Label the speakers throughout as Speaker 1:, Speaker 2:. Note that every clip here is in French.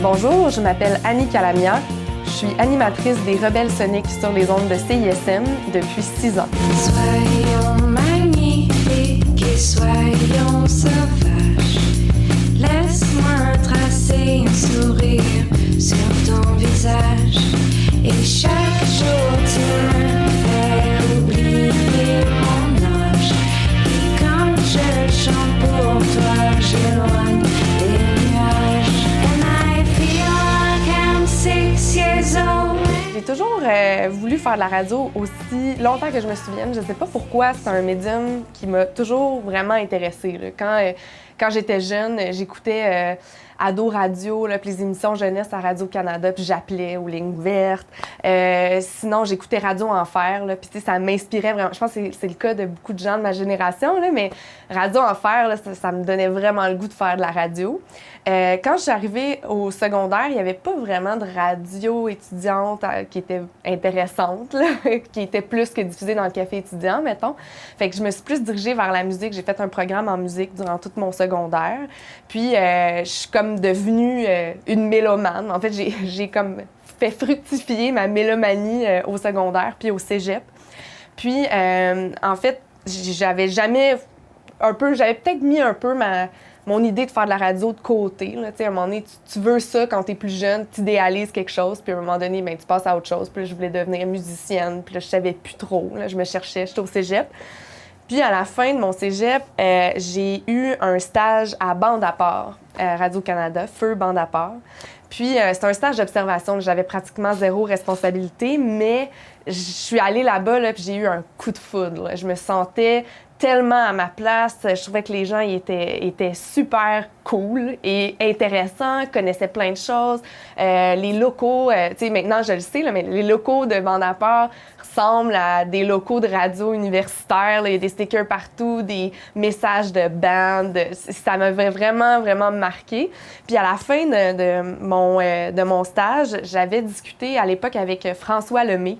Speaker 1: Bonjour, je m'appelle Annie Calamia. Je suis animatrice des Rebelles soniques sur les ondes de CISM depuis 6 ans.
Speaker 2: Soyons magnifiques et soyons sauvages. Laisse-moi tracer un sourire sur ton visage. Et chaque jour tu me fais oublier mon âge. Et quand je chante pour toi, j'éloigne les nuages. And I feel like I'm 6 years old.
Speaker 1: J'ai toujours voulu faire de la radio aussi longtemps que je me souvienne. Je ne sais pas pourquoi, c'est un médium qui m'a toujours vraiment intéressée. Quand j'étais jeune, j'écoutais Ado Radio, là, puis les émissions jeunesse à Radio-Canada, puis j'appelais aux lignes ouvertes. Sinon, j'écoutais Radio Enfer, là, puis ça m'inspirait vraiment. Je pense que c'est le cas de beaucoup de gens de ma génération, là, mais Radio Enfer, là, ça me donnait vraiment le goût de faire de la radio. Quand je suis arrivée au secondaire, il n'y avait pas vraiment de radio étudiante qui était intéressante, là, qui était plus que diffusée dans le café étudiant, mettons. Fait que je me suis plus dirigée vers la musique. J'ai fait un programme en musique durant tout mon secondaire. Puis, je suis comme devenue une mélomane. En fait, j'ai comme fait fructifier ma mélomanie au secondaire puis au cégep. Puis, en fait, j'avais peut-être mis un peu mon idée de faire de la radio de côté. Là. À un moment donné, tu veux ça quand tu es plus jeune, tu idéalises quelque chose, puis à un moment donné, ben, tu passes à autre chose. Puis là, je voulais devenir musicienne, puis là, je savais plus trop. Là, je me cherchais, j'étais au cégep. Puis à la fin de mon cégep, j'ai eu un stage à Bande à part, Radio-Canada, Feu Bande à part. Puis c'était un stage d'observation. J'avais pratiquement zéro responsabilité, mais je suis allée là-bas, là, puis j'ai eu un coup de foudre. Là. Je me sentais tellement à ma place. Je trouvais que les gens étaient super cool et intéressants, connaissaient plein de choses. Les locaux, tu sais, maintenant je le sais, là, mais les locaux de Bande à part ressemblent à des locaux de radio universitaires. Là. Il y a des stickers partout, des messages de band. Ça m'avait vraiment, vraiment marqué. Puis à la fin de mon stage, j'avais discuté à l'époque avec François Lemay,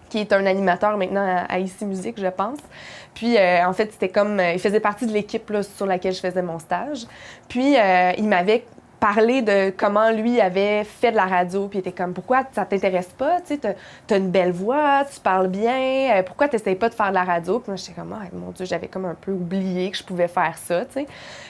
Speaker 1: qui est un animateur maintenant à ICI Musique, je pense. Puis, en fait, c'était comme... il faisait partie de l'équipe là, sur laquelle je faisais mon stage. Puis, il m'avait parlé de comment lui avait fait de la radio. Puis, il était comme, pourquoi ça t'intéresse pas? Tu sais, t'as une belle voix, tu parles bien. Pourquoi t'essayes pas de faire de la radio? Puis moi, j'étais comme, oh, mon Dieu, j'avais comme un peu oublié que je pouvais faire ça, tu sais.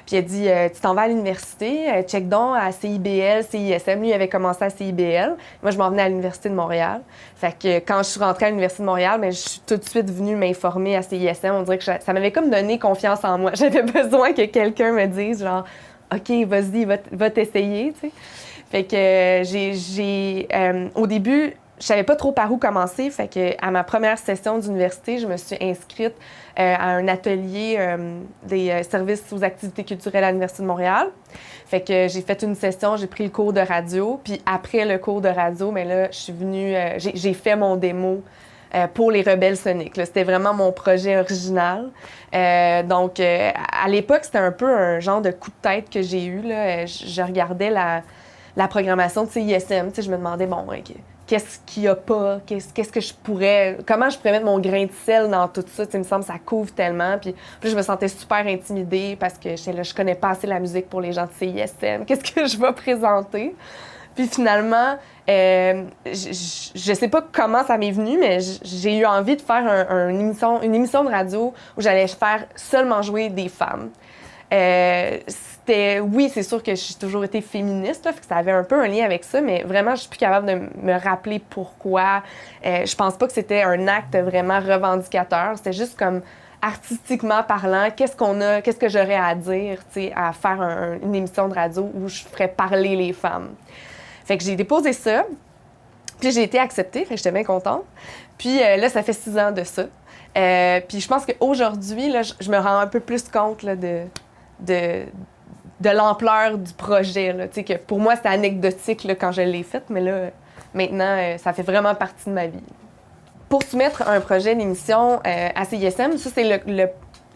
Speaker 1: Puis, il a dit, tu t'en vas à l'université, check donc à CIBL, CISM. Lui, il avait commencé à CIBL. Moi, je m'en venais à l'Université de Montréal. Fait que quand je suis rentrée à l'Université de Montréal, je suis tout de suite venue m'informer à CISM. On dirait que ça m'avait comme donné confiance en moi. J'avais besoin que quelqu'un me dise, genre, OK, vas-y, va t'essayer, tu sais. Fait que au début, je savais pas trop par où commencer. Fait que à ma première session d'université, je me suis inscrite à un atelier des services aux activités culturelles à l'Université de Montréal. Fait que j'ai fait une session, j'ai pris le cours de radio. Puis après le cours de radio, mais là, je suis venue, j'ai fait mon démo pour les Rebelles soniques. Là. C'était vraiment mon projet original. Donc, à l'époque, c'était un peu un genre de coup de tête que j'ai eu. Là. Je regardais la programmation de CISM. Je me demandais, bon, qu'est-ce qu'il n'y a pas? Qu'est-ce que je pourrais... Comment je pourrais mettre mon grain de sel dans tout ça? Il me semble que ça couvre tellement. Puis je me sentais super intimidée parce que je connais pas assez la musique pour les gens de CISM. Qu'est-ce que je vais présenter? Puis finalement, je sais pas comment ça m'est venu, mais j'ai eu envie de faire une émission de radio où j'allais faire seulement jouer des femmes. Oui, c'est sûr que j'ai toujours été féministe, là, fait que ça avait un peu un lien avec ça, mais vraiment, je suis plus capable de me rappeler pourquoi. Je pense pas que c'était un acte vraiment revendicateur. C'était juste comme artistiquement parlant, qu'est-ce que j'aurais à dire, tu sais, à faire une émission de radio où je ferais parler les femmes. Fait que j'ai déposé ça, puis j'ai été acceptée, fait que j'étais bien contente. Puis là, ça fait 6 ans de ça. Puis je pense qu'aujourd'hui, là, je me rends un peu plus compte là, de l'ampleur du projet. Là. Tu sais, que pour moi, c'était anecdotique là, quand je l'ai fait, mais là, maintenant, ça fait vraiment partie de ma vie. Pour soumettre un projet d'émission à CISM, ça, c'est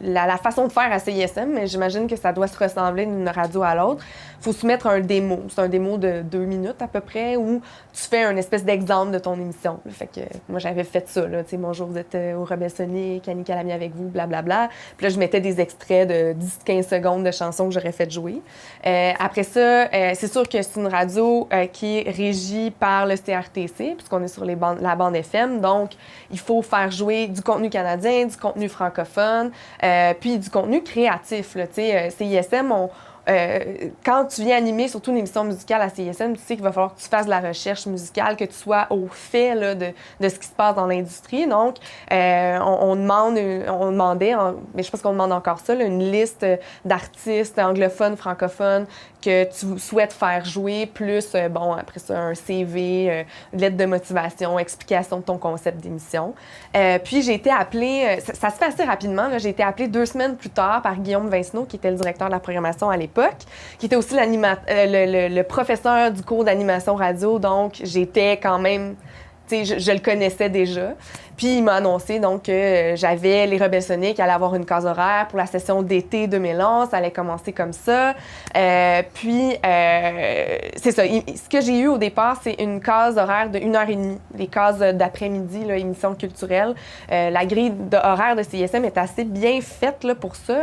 Speaker 1: la façon de faire à CISM, mais j'imagine que ça doit se ressembler d'une radio à l'autre. faut soumettre un démo. C'est un démo de 2 minutes à peu près où tu fais une espèce d'exemple de ton émission. Fait que moi, j'avais fait ça, là. Tu sais, bonjour, vous êtes au Rebelle Sonic, Annie Calamia avec vous, blablabla. Puis là, je mettais des extraits de 10-15 secondes de chansons que j'aurais fait jouer. Après ça, c'est sûr que c'est une radio qui est régie par le CRTC, puisqu'on est sur la bande FM. Donc, il faut faire jouer du contenu canadien, du contenu francophone, puis du contenu créatif. Là, CISM, quand tu viens animer surtout une émission musicale à CISM, tu sais qu'il va falloir que tu fasses de la recherche musicale, que tu sois au fait là, de ce qui se passe dans l'industrie. Donc, on demandait, mais je pense qu'on demande encore ça, là, une liste d'artistes anglophones, francophones que tu souhaites faire jouer, plus, après ça, un CV, lettre de motivation, explication de ton concept d'émission. Puis, j'ai été appelée, ça se fait assez rapidement, là, j'ai été appelée 2 semaines plus tard par Guillaume Vincenot, qui était le directeur de la programmation à l'époque, qui était aussi le professeur du cours d'animation radio, donc j'étais quand même, tu sais, je le connaissais déjà. Puis il m'a annoncé donc que j'avais les Rebelles Sonic qui allaient avoir une case horaire pour la session d'été 2011, ça allait commencer comme ça. Puis c'est ça, ce que j'ai eu au départ, c'est une case horaire de 1h30, les cases d'après-midi, là, émission culturelle. La grille horaire de CISM est assez bien faite là, pour ça.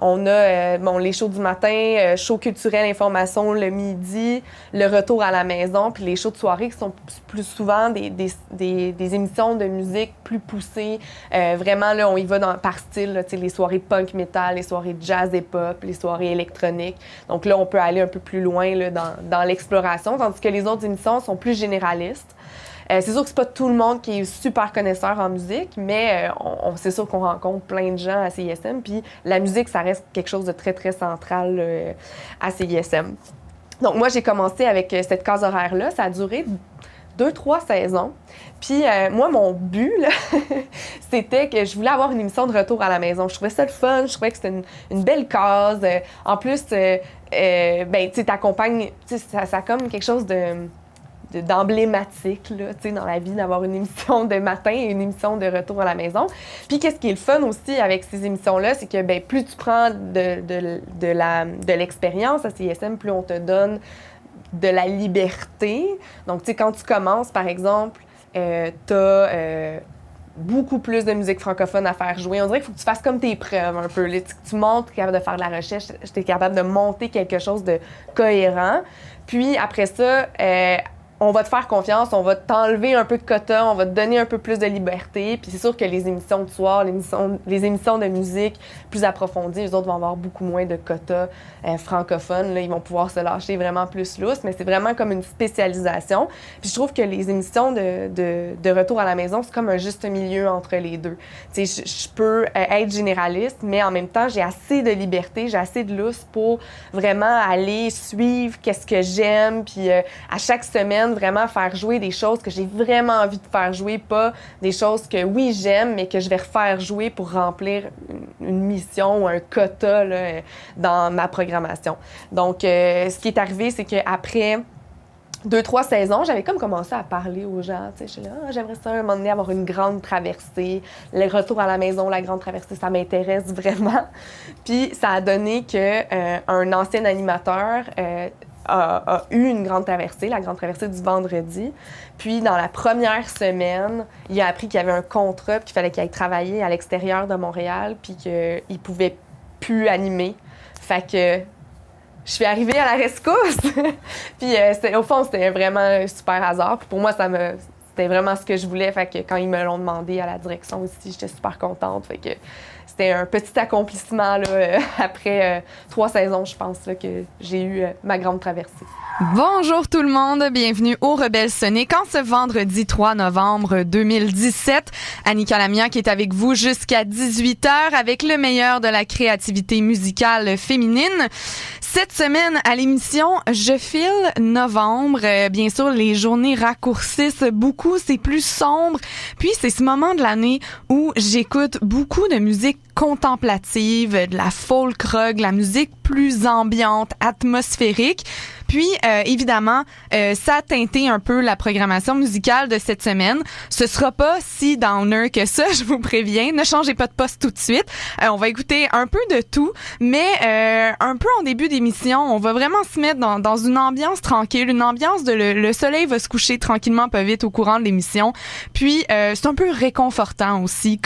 Speaker 1: On a les shows du matin, shows culturels, information le midi, le retour à la maison, puis les shows de soirée qui sont plus souvent des émissions de musique plus poussées. Vraiment, là, on y va par style, là, les soirées punk metal, les soirées jazz et pop, les soirées électroniques. Donc là, on peut aller un peu plus loin là, dans l'exploration, tandis que les autres émissions sont plus généralistes. C'est sûr que c'est pas tout le monde qui est super connaisseur en musique, mais c'est sûr qu'on rencontre plein de gens à CISM, puis la musique, ça reste quelque chose de très, très central à CISM. Donc moi, j'ai commencé avec cette case horaire-là. Ça a duré 2-3 saisons. Puis moi, mon but, là, c'était que je voulais avoir une émission de retour à la maison. Je trouvais ça le fun, je trouvais que c'était une belle case. En plus, tu sais, t'accompagnes, tu sais, ça a comme quelque chose d'emblématique là, tu sais, dans la vie d'avoir une émission de matin et une émission de retour à la maison. Puis qu'est-ce qui est le fun aussi avec ces émissions-là, c'est que plus tu prends de l'expérience à CISM, plus on te donne de la liberté. Donc, tu sais, quand tu commences, par exemple, t'as beaucoup plus de musique francophone à faire jouer. On dirait qu'il faut que tu fasses comme tes preuves un peu. Là, tu montres que tu es capable de faire de la recherche, tu es capable de monter quelque chose de cohérent. Puis après ça, on va te faire confiance, on va t'enlever un peu de quota, on va te donner un peu plus de liberté. Puis c'est sûr que les émissions de soir, les émissions de musique plus approfondies, les autres vont avoir beaucoup moins de quotas francophones. Là, ils vont pouvoir se lâcher vraiment plus lousse, mais c'est vraiment comme une spécialisation. Puis je trouve que les émissions de retour à la maison, c'est comme un juste milieu entre les deux. Tu sais, je peux être généraliste, mais en même temps, j'ai assez de liberté, j'ai assez de lousse pour vraiment aller suivre qu'est-ce que j'aime, puis à chaque semaine, vraiment faire jouer des choses que j'ai vraiment envie de faire jouer, pas des choses que, oui, j'aime, mais que je vais refaire jouer pour remplir une mission ou un quota là, dans ma programmation. Donc, ce qui est arrivé, c'est qu'après 2-3 saisons, j'avais comme commencé à parler aux gens. Tu sais, je suis là, j'aimerais ça un moment donné avoir une grande traversée. Le retour à la maison, la grande traversée, ça m'intéresse vraiment. Puis, ça a donné qu'un ancien animateur a eu une grande traversée, la grande traversée du vendredi. Puis, dans la première semaine, il a appris qu'il y avait un contrat, puis qu'il fallait qu'il aille travailler à l'extérieur de Montréal, puis qu'il ne pouvait plus animer. Fait que je suis arrivée à la rescousse. Puis, au fond, c'était vraiment un super hasard. Puis pour moi, c'était vraiment ce que je voulais. Fait que quand ils me l'ont demandé à la direction aussi, j'étais super contente. Fait que c'était un petit accomplissement là, après 3 saisons, je pense, là, que j'ai eu ma grande traversée.
Speaker 3: Bonjour tout le monde, bienvenue au Rebelle Sonic en ce vendredi 3 novembre 2017. Annie Calamia qui est avec vous jusqu'à 18h avec le meilleur de la créativité musicale féminine. Cette semaine à l'émission Je file novembre, bien sûr les journées raccourcissent beaucoup, c'est plus sombre. Puis c'est ce moment de l'année où j'écoute beaucoup de musique contemplative, de la folk rock, la musique plus ambiante, atmosphérique. Puis, évidemment, ça a teinté un peu la programmation musicale de cette semaine. Ce sera pas si downer que ça, je vous préviens. Ne changez pas de poste tout de suite. On va écouter un peu de tout, mais un peu en début d'émission, on va vraiment se mettre dans une ambiance tranquille, une ambiance de le soleil va se coucher tranquillement pas vite au courant de l'émission. Puis, c'est un peu réconfortant aussi,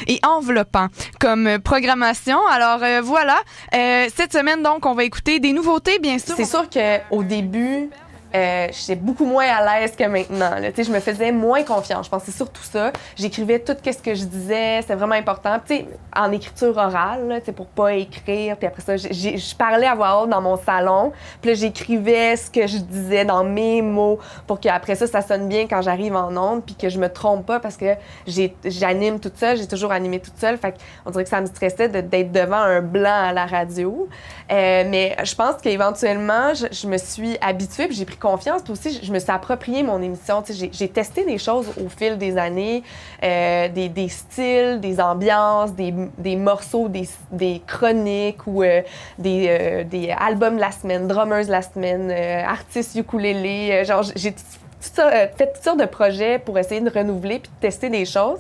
Speaker 3: et enveloppant comme programmation. Alors, voilà. Cette semaine, donc, on va écouter des nouveautés, bien sûr.
Speaker 1: C'est sûr qu'au début, j'étais beaucoup moins à l'aise que maintenant. Là. Je me faisais moins confiance. Je pense que c'est surtout ça. J'écrivais tout ce que je disais. C'était vraiment important. Puis, en écriture orale, là, pour pas écrire. Puis après ça, je parlais à voix haute dans mon salon. Puis là, j'écrivais ce que je disais dans mes mots pour qu'après ça sonne bien quand j'arrive en ondes puis que je me trompe pas parce que j'anime toute seule. J'ai toujours animé toute seule. Fait qu'on dirait que ça me stressait d'être devant un blanc à la radio. Mais je pense qu'éventuellement, je me suis habituée puis j'ai pris confiance. Puis aussi, je me suis approprié mon émission. J'ai testé des choses au fil des années, des styles, des ambiances, des morceaux, des chroniques ou des albums de la semaine, drummers de la semaine, artistes ukulélé. J'ai fait toutes sortes de projets pour essayer de renouveler puis de tester des choses.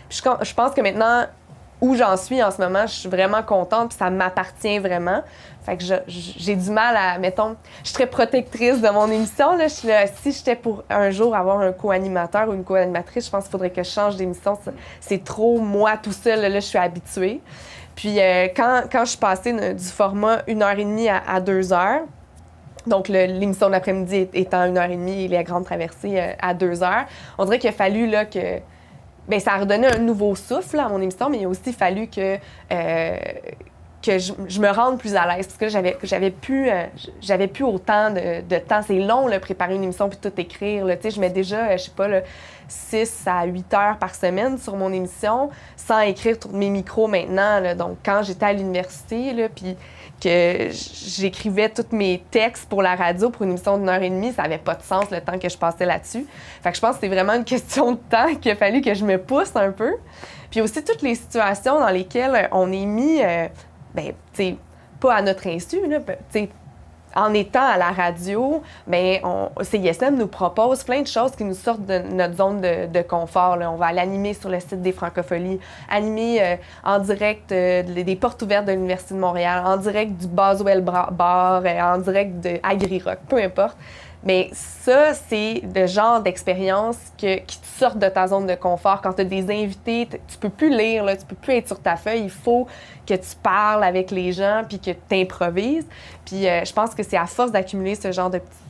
Speaker 1: Puis je pense que maintenant, où j'en suis en ce moment, je suis vraiment contente puis ça m'appartient vraiment. Fait que j'ai du mal à, mettons, je suis très protectrice de mon émission. Là. Si j'étais pour un jour avoir un co-animateur ou une co-animatrice, je pense qu'il faudrait que je change d'émission. C'est trop moi tout seul. Là, je suis habituée. Puis quand je suis passée du format 1h30 à 2h, donc l'émission de l'après-midi étant 1h30 et la grande traversée à 2h, on dirait qu'il a fallu là, que... Bien, ça a redonné un nouveau souffle là, à mon émission, mais il a aussi fallu que je me rende plus à l'aise. Parce que là, j'avais plus autant de temps. C'est long, là, préparer une émission puis tout écrire. Là. Je mets déjà, je sais pas, là, 6 à 8 heures par semaine sur mon émission sans écrire tous mes micros maintenant. Là. Donc, quand j'étais à l'université, là, puis que j'écrivais tous mes textes pour la radio pour une émission d'1h30, ça n'avait pas de sens le temps que je passais là-dessus. Fait que je pense que c'est vraiment une question de temps qu'il a fallu que je me pousse un peu. Puis aussi, toutes les situations dans lesquelles on est mis, tu sais, pas à notre insu, là, tu sais, en étant à la radio, bien, CISM nous propose plein de choses qui nous sortent de notre zone de confort. Là. On va aller animer sur le site des Francopholies, animer en direct des portes ouvertes de l'Université de Montréal, en direct du Boswell Bar, en direct de Agri-Rock, peu importe. Mais ça, c'est le genre d'expérience qui te sort de ta zone de confort. Quand tu as des invités, tu peux plus lire, là, tu peux plus être sur ta feuille. Il faut que tu parles avec les gens puis que tu improvises. Puis je pense que c'est à force d'accumuler ce genre de petites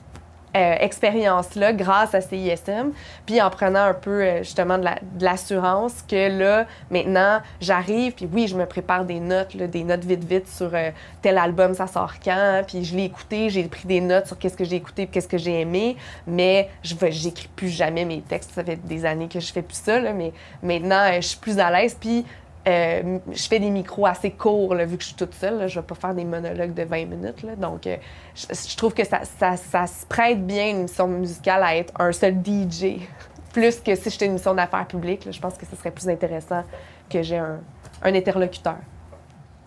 Speaker 1: expérience-là grâce à CISM, puis en prenant un peu justement de l'assurance que là, maintenant, j'arrive, puis oui, je me prépare des notes vite sur tel album, ça sort quand, puis je l'ai écouté, j'ai pris des notes sur qu'est-ce que j'ai écouté, qu'est-ce que j'ai aimé, mais j'écris plus jamais mes textes, ça fait des années que je fais plus ça, là, mais maintenant, je suis plus à l'aise, puis je fais des micros assez courts, là, vu que je suis toute seule. Là, je ne vais pas faire des monologues de 20 minutes. Là, donc, je trouve que ça se prête bien une émission musicale à être un seul DJ. Plus que si j'étais une émission d'affaires publiques. Là, je pense que ce serait plus intéressant que j'ai un interlocuteur.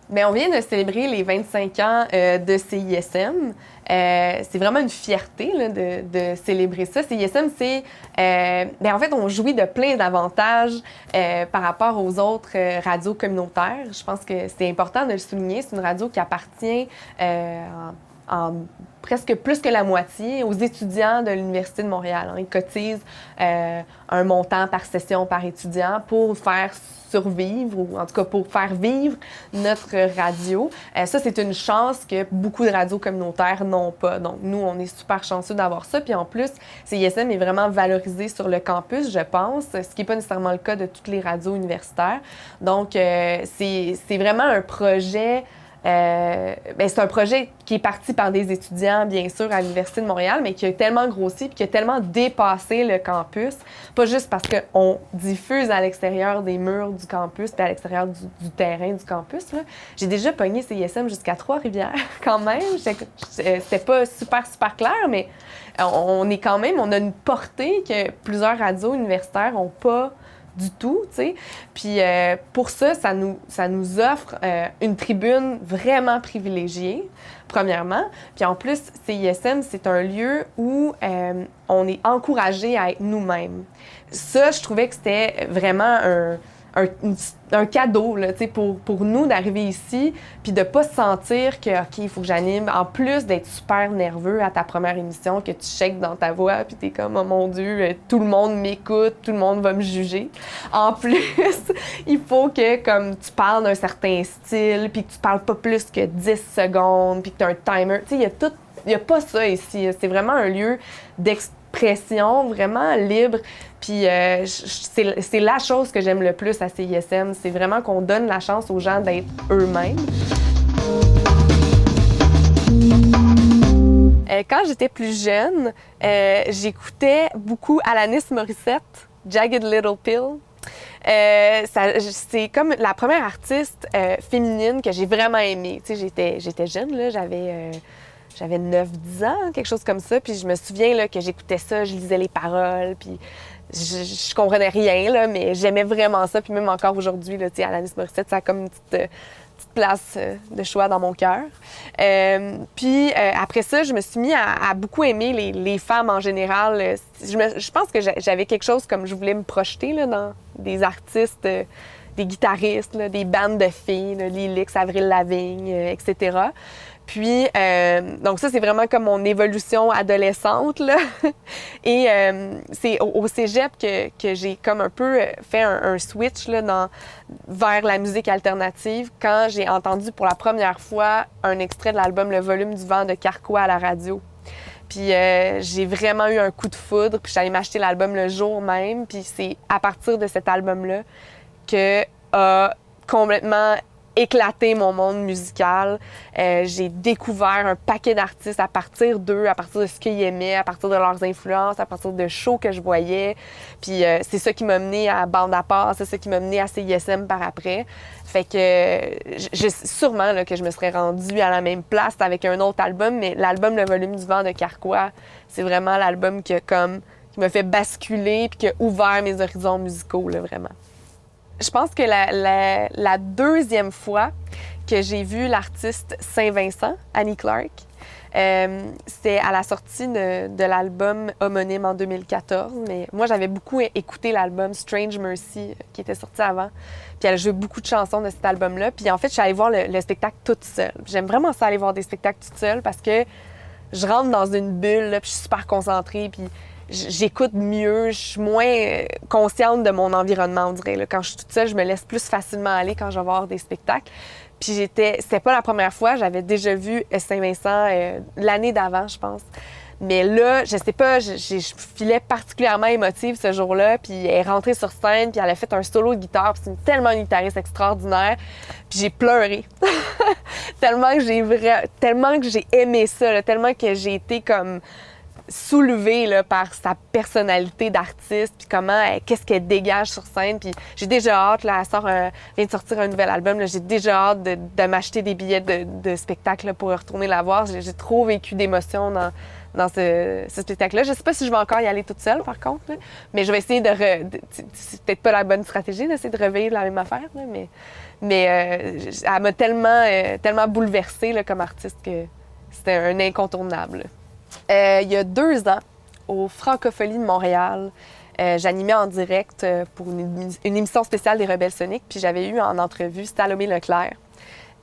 Speaker 1: Bien, on vient de célébrer les 25 ans de CISM. C'est vraiment une fierté là, de célébrer ça. CISM, c'est... en fait, on jouit de plein d'avantages par rapport aux autres radios communautaires. Je pense que c'est important de le souligner. C'est une radio qui appartient en presque plus que la moitié aux étudiants de l'Université de Montréal. Ils cotisent un montant par session par étudiant pour faire survivre, ou en tout cas pour faire vivre notre radio. Ça, c'est une chance que beaucoup de radios communautaires n'ont pas. Donc, nous, on est super chanceux d'avoir ça. Puis en plus, CISM est vraiment valorisé sur le campus, je pense, ce qui n'est pas nécessairement le cas de toutes les radios universitaires. Donc, c'est vraiment un projet... c'est un projet qui est parti par des étudiants, bien sûr, à l'Université de Montréal, mais qui a tellement grossi et qui a tellement dépassé le campus, pas juste parce qu'on diffuse à l'extérieur des murs du campus puis à l'extérieur du terrain du campus. Là. J'ai déjà pogné CISM jusqu'à Trois-Rivières, quand même. C'était pas super, super clair, mais on a une portée que plusieurs radios universitaires n'ont pas du tout, tu sais. Puis pour ça nous offre une tribune vraiment privilégiée premièrement. Puis en plus, CISM, c'est un lieu où on est encouragé à être nous-mêmes. Ça, je trouvais que c'était vraiment un cadeau là, pour nous d'arriver ici, puis de pas se sentir que, OK, il faut que j'anime. En plus d'être super nerveux à ta première émission, que tu shakes dans ta voix, puis t'es comme, oh mon Dieu, tout le monde m'écoute, tout le monde va me juger. En plus, il faut que comme tu parles d'un certain style, puis que tu parles pas plus que 10 secondes, puis que tu as un timer. Tu sais, il y a pas ça ici. C'est vraiment un lieu d'expression, vraiment libre. Puis c'est la chose que j'aime le plus à CISM, c'est vraiment qu'on donne la chance aux gens d'être eux-mêmes. Quand j'étais plus jeune, j'écoutais beaucoup Alanis Morissette, Jagged Little Pill. C'est comme la première artiste féminine que j'ai vraiment aimée. Tu sais, j'étais jeune, là, j'avais 9-10 ans, quelque chose comme ça. Puis je me souviens là, que j'écoutais ça, je lisais les paroles, puis je comprenais rien, là, mais j'aimais vraiment ça. Puis même encore aujourd'hui, là, Alanis Morissette, ça a comme une petite place de choix dans mon cœur. Puis après ça, je me suis mis à beaucoup aimer les femmes en général. Je pense que j'avais quelque chose comme je voulais me projeter là, dans des artistes, des guitaristes, là, des bandes de filles, là, Lilix, Avril Lavigne, etc. Puis, donc ça, c'est vraiment comme mon évolution adolescente, là. Et c'est au cégep que j'ai comme un peu fait un switch là, vers la musique alternative quand j'ai entendu pour la première fois un extrait de l'album Le Volume du Vent de Carquois à la radio. Puis j'ai vraiment eu un coup de foudre, puis j'allais m'acheter l'album le jour même. Puis c'est à partir de cet album-là que a complètement éclaté mon monde musical. J'ai découvert un paquet d'artistes à partir d'eux, à partir de ce qu'ils aimaient, à partir de leurs influences, à partir de shows que je voyais. Puis c'est ça qui m'a mené à Bande à part, c'est ça qui m'a mené à CISM par après. Fait que sûrement là, que je me serais rendue à la même place avec un autre album, mais l'album Le Volume du Vent de Carquois, c'est vraiment l'album qui m'a fait basculer puis qui a ouvert mes horizons musicaux, là, vraiment. Je pense que la deuxième fois que j'ai vu l'artiste Saint-Vincent, Annie Clark, c'était à la sortie de l'album homonyme en 2014. Mais moi, j'avais beaucoup écouté l'album Strange Mercy qui était sorti avant. Puis elle jouait beaucoup de chansons de cet album-là. Puis en fait, je suis allée voir le spectacle toute seule. J'aime vraiment ça aller voir des spectacles toute seule parce que je rentre dans une bulle, là, puis je suis super concentrée. Puis j'écoute mieux, je suis moins consciente de mon environnement, on dirait. Là. Quand je suis toute seule, je me laisse plus facilement aller quand je vais voir des spectacles. Puis c'était pas la première fois, j'avais déjà vu Saint-Vincent l'année d'avant, je pense. Mais là, je sais pas, je filais particulièrement émotive ce jour-là, puis elle est rentrée sur scène, puis elle a fait un solo de guitare, puis c'est tellement une guitariste extraordinaire, puis j'ai pleuré. tellement que j'ai aimé ça, là, tellement que j'ai été comme soulevée là, par sa personnalité d'artiste, puis qu'est-ce qu'elle dégage sur scène. Puis j'ai déjà hâte, là, elle vient de sortir un nouvel album, là, j'ai déjà hâte de m'acheter des billets de spectacle là, pour retourner la voir. J'ai trop vécu d'émotions dans ce spectacle-là. Je sais pas si je vais encore y aller toute seule, par contre, là, mais je vais essayer c'est peut-être pas la bonne stratégie d'essayer de revivre la même affaire, là, mais elle m'a tellement bouleversée là, comme artiste que c'était un incontournable. Il y a 2 ans, au Francophonie de Montréal, j'animais en direct pour une émission spéciale des Rebelles Soniques, puis j'avais eu en entrevue Salomé Leclerc,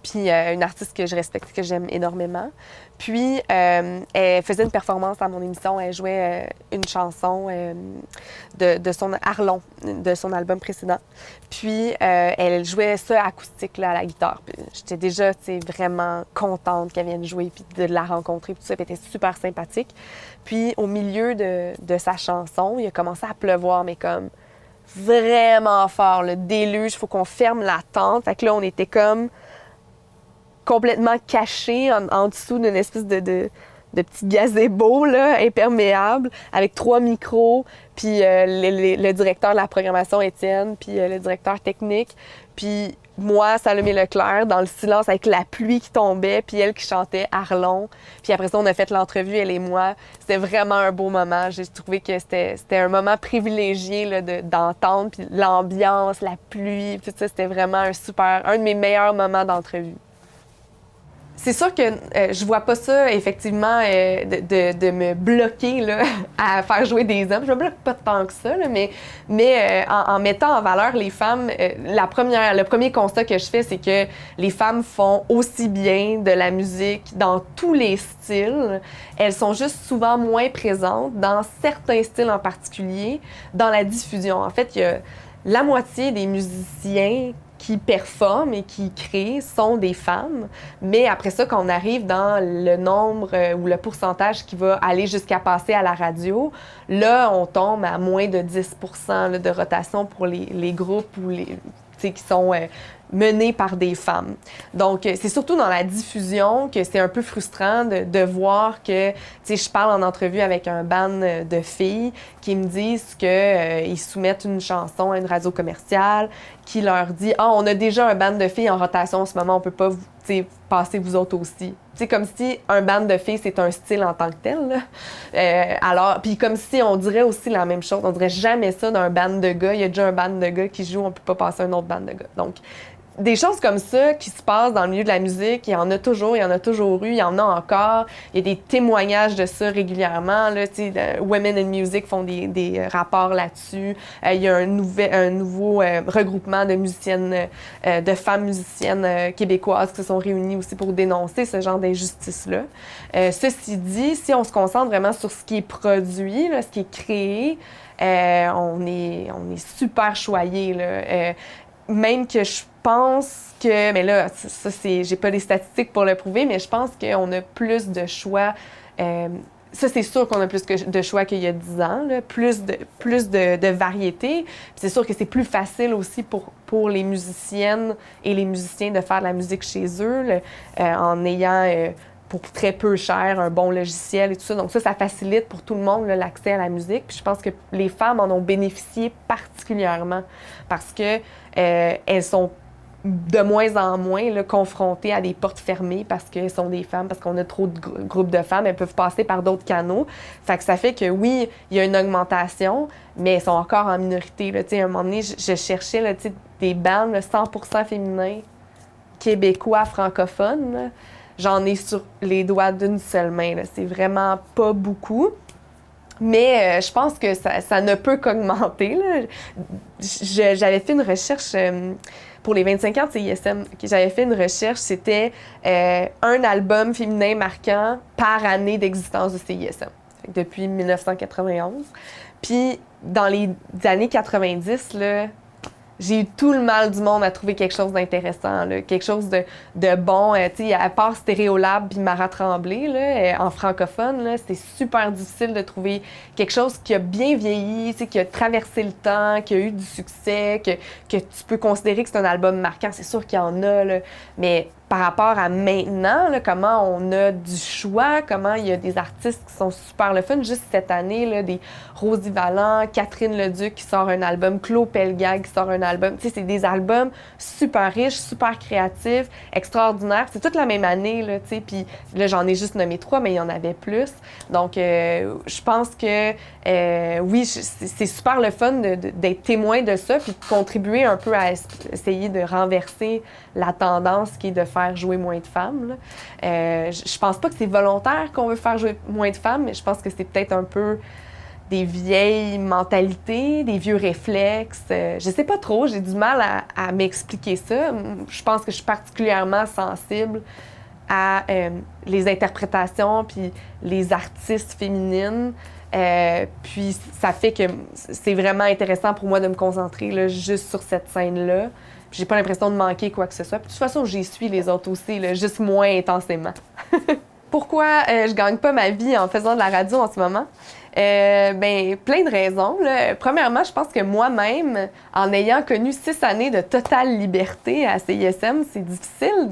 Speaker 1: puis une artiste que je respecte, que j'aime énormément. Puis, elle faisait une performance à mon émission. Elle jouait une chanson de son Arlon, de son album précédent. Puis, elle jouait ça acoustique là, à la guitare. Puis, j'étais déjà vraiment contente qu'elle vienne jouer puis de la rencontrer. Puis tout ça, puis elle était super sympathique. Puis, au milieu de sa chanson, il a commencé à pleuvoir, mais comme vraiment fort, le déluge. Il faut qu'on ferme la tente. Fait que là, on était comme complètement caché en dessous d'une espèce de petit gazebo là, imperméable avec 3 micros, puis le directeur de la programmation, Étienne, puis le directeur technique, puis moi, Salomé Leclerc, dans le silence avec la pluie qui tombait, puis elle qui chantait Arlon. Puis après ça, on a fait l'entrevue, elle et moi. C'était vraiment un beau moment. J'ai trouvé que c'était un moment privilégié là, d'entendre, puis l'ambiance, la pluie, tout ça, c'était vraiment un de mes meilleurs moments d'entrevue. C'est sûr que je vois pas ça, effectivement, de me bloquer là, à faire jouer des hommes. Je me bloque pas tant que ça, là, mais en mettant en valeur les femmes, le premier constat que je fais, c'est que les femmes font aussi bien de la musique dans tous les styles. Elles sont juste souvent moins présentes dans certains styles en particulier, dans la diffusion. En fait, il y a la moitié des musiciens qui performent et qui créent sont des femmes. Mais après ça, quand on arrive dans le nombre ou le pourcentage qui va aller jusqu'à passer à la radio, là, on tombe à moins de 10% là, de rotation pour les groupes ou qui sont menés par des femmes. Donc, c'est surtout dans la diffusion que c'est un peu frustrant de voir que, je parle en entrevue avec un band de filles qui me disent qu'ils soumettent une chanson à une radio commerciale qui leur dit « Ah, on a déjà un band de filles en rotation en ce moment, on peut pas passer vous autres aussi. » C'est comme si un band de filles, c'est un style en tant que tel. Alors, puis comme si on dirait aussi la même chose. On dirait jamais ça d'un band de gars. Il y a déjà un band de gars qui joue, on peut pas passer un autre band de gars. Donc, des choses comme ça qui se passent dans le milieu de la musique, il y en a toujours eu, il y en a encore. Il y a des témoignages de ça régulièrement. Là, Women in Music font des rapports là-dessus. Il y a un nouveau regroupement de musiciennes, de femmes musiciennes québécoises qui se sont réunies aussi pour dénoncer ce genre d'injustice-là. Ceci dit, si on se concentre vraiment sur ce qui est produit, là, ce qui est créé, on est super choyé, là. Même que je pense que, mais là, ça j'ai pas les statistiques pour le prouver, mais je pense qu'on a plus de choix. Ça, c'est sûr qu'on a plus de choix qu'il y a 10 ans, là, plus de variété. Puis c'est sûr que c'est plus facile aussi pour les musiciennes et les musiciens de faire de la musique chez eux, là, en ayant pour très peu cher un bon logiciel et tout ça. Donc ça facilite pour tout le monde là, l'accès à la musique. Puis je pense que les femmes en ont bénéficié particulièrement parce que elles sont de moins en moins là, confrontées à des portes fermées parce qu'elles sont des femmes, parce qu'on a trop de groupes de femmes. Elles peuvent passer par d'autres canaux. Fait que ça fait que oui, il y a une augmentation, mais elles sont encore en minorité. Là. À un moment donné, je cherchais là, des bands là, 100% féminins, québécois, francophones. Là. J'en ai sur les doigts d'une seule main. Là. C'est vraiment pas beaucoup. Mais je pense que ça ne peut qu'augmenter. Là. J'avais fait une recherche pour les 25 ans de CISM. J'avais fait une recherche, c'était un album féminin marquant par année d'existence de CISM. Depuis 1991. Puis dans les années 90, là, j'ai eu tout le mal du monde à trouver quelque chose d'intéressant, là, quelque chose de bon. Tu sais, à part Stéréolab puis Marat Tremblay, là, en francophone, là, c'était super difficile de trouver quelque chose qui a bien vieilli, tu sais, qui a traversé le temps, qui a eu du succès, que tu peux considérer que c'est un album marquant. C'est sûr qu'il y en a, là, mais par rapport à maintenant, là, comment on a du choix, comment il y a des artistes qui sont super le fun. Juste cette année, là, des Rosie Vallant, Catherine Leduc qui sort un album, Claude Pelgag qui sort un album. Tu sais, c'est des albums super riches, super créatifs, extraordinaires. C'est toute la même année, là, tu sais. Puis là, j'en ai juste nommé 3, mais il y en avait plus. Donc, je pense que, oui, c'est super le fun d'être témoin de ça puis de contribuer un peu à essayer de renverser la tendance qui est de faire jouer moins de femmes. Là. Je pense pas que c'est volontaire qu'on veut faire jouer moins de femmes, mais je pense que c'est peut-être un peu des vieilles mentalités, des vieux réflexes. Je sais pas trop, j'ai du mal à m'expliquer ça. Je pense que je suis particulièrement sensible à les interprétations puis les artistes féminines. Puis ça fait que c'est vraiment intéressant pour moi de me concentrer là, juste sur cette scène-là. J'ai pas l'impression de manquer quoi que ce soit. Puis de toute façon, j'y suis les autres aussi, là, juste moins intensément. Pourquoi je gagne pas ma vie en faisant de la radio en ce moment? Ben, plein de raisons. Là. Premièrement, je pense que moi-même, en ayant connu 6 années de totale liberté à CISM, c'est difficile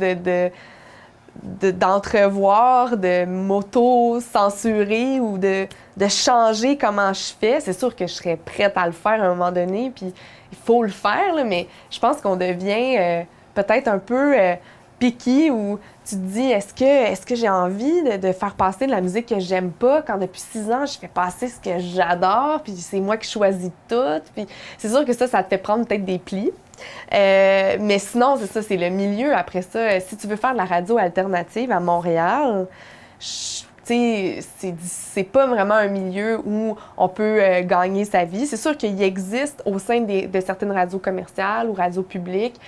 Speaker 1: d'entrevoir, de m'auto-censurer ou de changer comment je fais. C'est sûr que je serais prête à le faire à un moment donné, puis il faut le faire, là, mais je pense qu'on devient peut-être un peu picky où tu te dis, est-ce que j'ai envie de faire passer de la musique que j'aime pas quand depuis 6 ans, je fais passer ce que j'adore, puis c'est moi qui choisis tout. Puis c'est sûr que ça te fait prendre peut-être des plis. Mais sinon, c'est ça, c'est le milieu. Après ça, si tu veux faire de la radio alternative à Montréal, c'est pas vraiment un milieu où on peut gagner sa vie. C'est sûr qu'il existe au sein de certaines radios commerciales ou radios publiques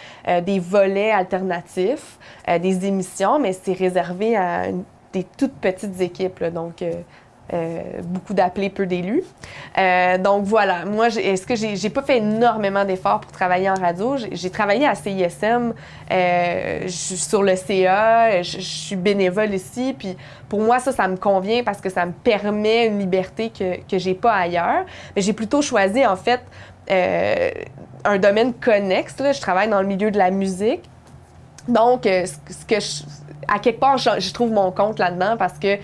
Speaker 1: des volets alternatifs, des émissions, mais c'est réservé à des toutes petites équipes, là, donc beaucoup d'appelés, peu d'élus. Donc voilà, moi, est-ce que j'ai pas fait énormément d'efforts pour travailler en radio? J'ai travaillé à CISM, je suis sur le CA, je suis bénévole ici, puis pour moi, ça me convient parce que ça me permet une liberté que j'ai pas ailleurs. Mais j'ai plutôt choisi, en fait, un domaine connexe, là. Je travaille dans le milieu de la musique. Donc, à quelque part, je trouve mon compte là-dedans parce que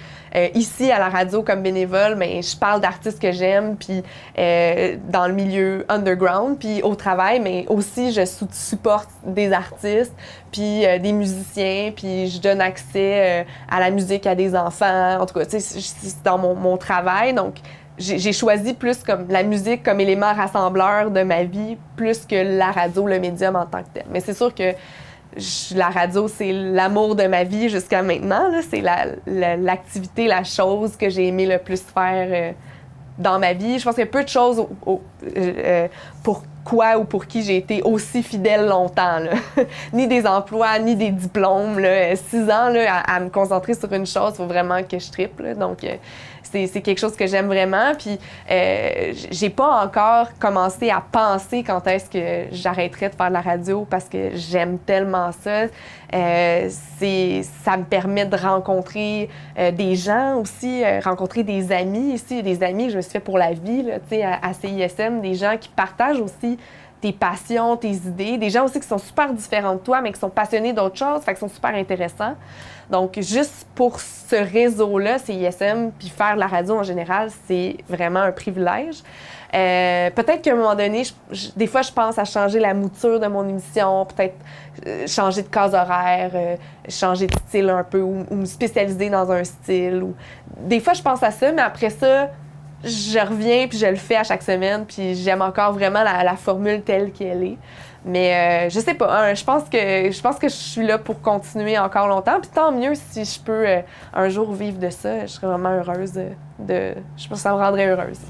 Speaker 1: ici, à la radio, comme bénévole, mais je parle d'artistes que j'aime, puis dans le milieu underground, puis au travail, mais aussi, je supporte des artistes, puis des musiciens, puis je donne accès à la musique à des enfants. En tout cas, tu sais, c'est dans mon travail, donc j'ai choisi plus comme la musique comme élément rassembleur de ma vie, plus que la radio, le médium en tant que tel. Mais c'est sûr que la radio, c'est l'amour de ma vie jusqu'à maintenant. Là. C'est l'activité, la chose que j'ai aimé le plus faire dans ma vie. Je pense qu'il y a peu de choses pourquoi ou pour qui j'ai été aussi fidèle longtemps. Là. Ni des emplois, ni des diplômes. Là. 6 ans là, à me concentrer sur une chose, il faut vraiment que je trippe. Là. Donc, c'est quelque chose que j'aime vraiment. Puis, j'ai pas encore commencé à penser quand est-ce que j'arrêterais de faire de la radio parce que j'aime tellement ça. Ça me permet de rencontrer des gens aussi, rencontrer des amis ici, des amis que je me suis fait pour la vie là, à CISM, des gens qui partagent aussi tes passions, tes idées, des gens aussi qui sont super différents de toi, mais qui sont passionnés d'autres choses, fait qu'ils sont super intéressants. Donc, juste pour ce réseau-là, CISM, puis faire de la radio en général, c'est vraiment un privilège. Peut-être qu'à un moment donné, des fois, je pense à changer la mouture de mon émission, peut-être changer de case horaire, changer de style un peu, ou me spécialiser dans un style. Des fois, je pense à ça, mais après ça, je reviens puis je le fais à chaque semaine, puis j'aime encore vraiment la formule telle qu'elle est. Mais je sais pas, je pense que je suis là pour continuer encore longtemps, puis tant mieux si je peux un jour vivre de ça, je serais vraiment heureuse je pense que ça me rendrait heureuse.